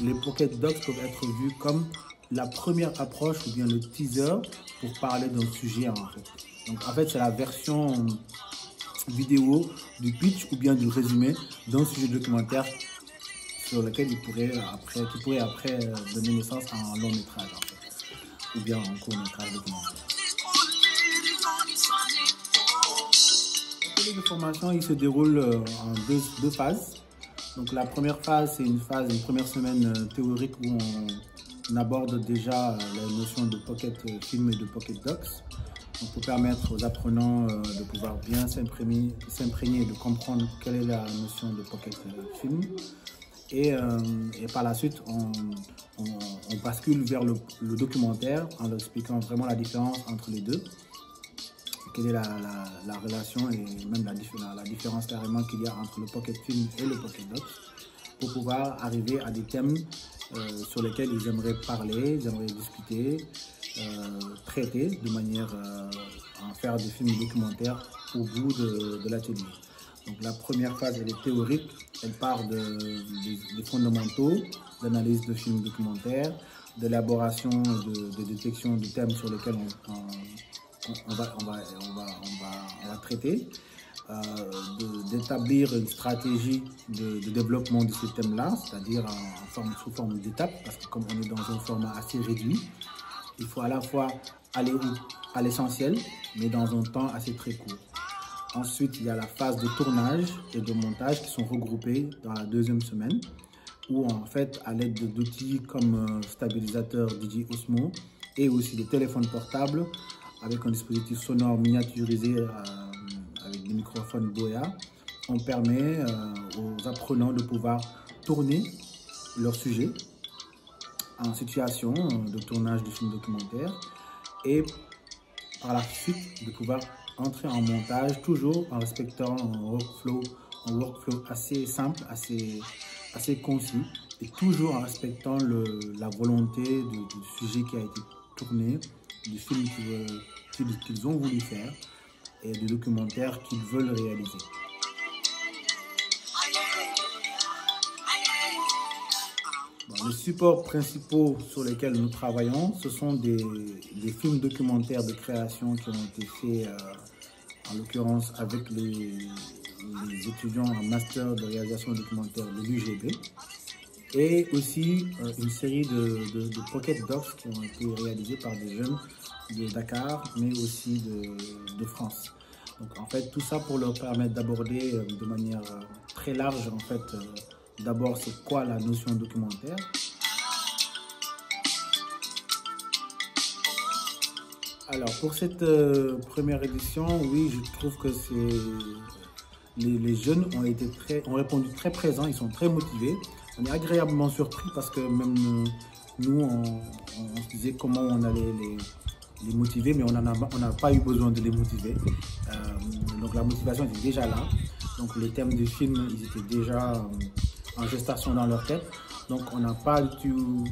les Pocket Docs peuvent être vus comme la première approche ou bien le teaser pour parler d'un sujet en fait. Donc en fait c'est la version vidéo du pitch ou bien du résumé d'un sujet documentaire sur lequel qui pourrait après donner naissance à un long métrage en fait, ou bien un court métrage documentaire. L'atelier de formation il se déroule en deux phases. Donc la première phase c'est une première semaine théorique où on aborde déjà la notion de pocket film et de pocket docs. Donc pour permettre aux apprenants de pouvoir bien s'imprégner et de comprendre quelle est la notion de pocket film. Et par la suite, on bascule vers le documentaire en leur expliquant vraiment la différence entre les deux. Quelle est la relation et même la différence carrément qu'il y a entre le pocket film et le pocket docs pour pouvoir arriver à des thèmes sur lesquels ils aimeraient parler, ils aimeraient discuter, traiter de manière à faire des films documentaires au bout de l'atelier. Donc la première phase elle est théorique, elle part des fondamentaux, d'analyse de films documentaires, d'élaboration et de détection de thèmes sur lesquels on va traiter, d'établir une stratégie de développement de ces thèmes-là, c'est-à-dire sous forme d'étapes, parce que comme on est dans un format assez réduit, il faut à la fois aller à l'essentiel, mais dans un temps assez très court. Ensuite, il y a la phase de tournage et de montage qui sont regroupés dans la deuxième semaine, où en fait, à l'aide d'outils comme stabilisateur DJ Osmo et aussi des téléphones portables, avec un dispositif sonore miniaturisé avec des microphones Boya, on permet aux apprenants de pouvoir tourner leur sujet en situation de tournage de films documentaires et par la suite de pouvoir entrer en montage, toujours en respectant un workflow assez simple, assez concis, et toujours en respectant la volonté du sujet qui a été tourné, du film qu'ils ont voulu faire et du documentaire qu'ils veulent réaliser. Bon, les supports principaux sur lesquels nous travaillons, ce sont des films documentaires de création qui ont été faits, en l'occurrence avec les étudiants en master de réalisation documentaire de l'UGB, et aussi une série de pocket docs qui ont été réalisés par des jeunes de Dakar, mais aussi de France. Donc en fait, tout ça pour leur permettre d'aborder de manière très large, en fait, d'abord c'est quoi la notion documentaire. Alors pour cette première édition, oui, je trouve que les jeunes ont répondu très présents, ils sont très motivés. On est agréablement surpris parce que même nous, on se disait comment on allait les motiver, mais on n'a pas eu besoin de les motiver. Donc la motivation était déjà là. Donc les thèmes du film, ils étaient déjà en gestation dans leur tête. Donc on n'a pas du tout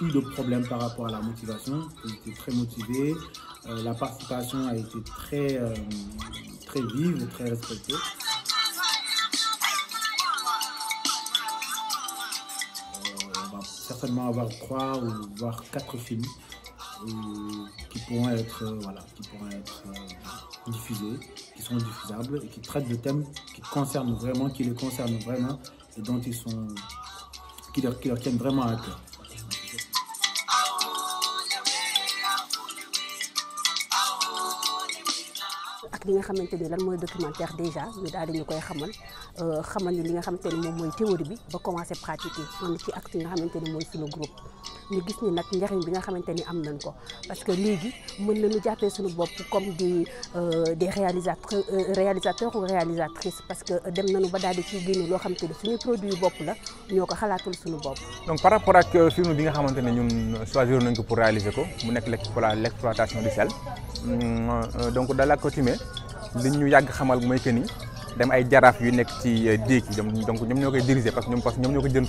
eu de problème par rapport à la motivation. Ils étaient très motivés. La participation a été très vive et très respectée. On va certainement avoir 3 ou voire 4 films qui pourront être diffusés, qui sont diffusables et qui traitent de thèmes qui les concernent vraiment et dont qui leur tiennent vraiment à cœur. ak li nga xamante ni lan mooy documentaire déjà ñu daal di ñu koy xamal ni li nga xamante ni moom mooy théorie bi ba commencer pratiquer on ci acte nga xamante ni mooy suñu groupe ñu gis ni nag njariñ bi nga xamante ni am nañ ko parce que léegi mën nañu jàppee suñu bopp comme des réalisateurs ou réalisatrices parce que dem nañu ba daal di ciy génne loo xamante ni suñu produit bopp la ñoo ko xalaatul suñu bopp. Donc par rapport ak film bi nga xamante ne ñun choisir nañ ko pour réaliser ko mu nekk l'exploitation du sel donc dans la coutume li ñu yàgg xamal mooy que ni dem ay jaraaf yu nekk ci déeg yi donc ñoom ñoo koy diriger parce que ñoom ñoo ko jënd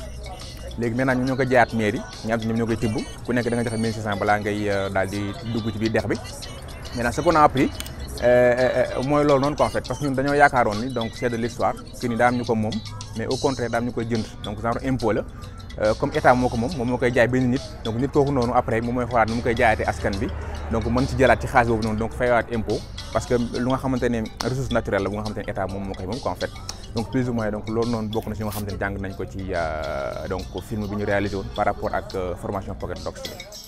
léegi maintenant ñoom ñoo ko jaayaat mairie ñoom ñoo koy tibb ku nekk da nga joxe 1600 balaa ngay daal di dugg ci biir dex bi maintenant ce qu'on a appris mooy loolu noonu quoi en fait parce que ñun dañoo yaakaaroon ni donc c'est de l'histoire que ni daa am ñu ko moom mais au contraire daa am ñu koy jënd donc genre impôt la comme état moo ko moom moo koy jaay benn nit donc nit kooku noonu après moom mooy xoolaat nu mu koy jaayaatee askan bi donc mën ci jëlaat ci xaalis boobu noonu donc fayaat impôt parce que lu nga xamante ne ressource naturelle la bu nga xamante ne état moom moo koy moom quoi en fait donc plus ou moins donc loolu noonu bokk na si nga xamante ne jàng nañ ko ci donc film bi ñu réalisé woon par rapport ak formation Pocket Docs.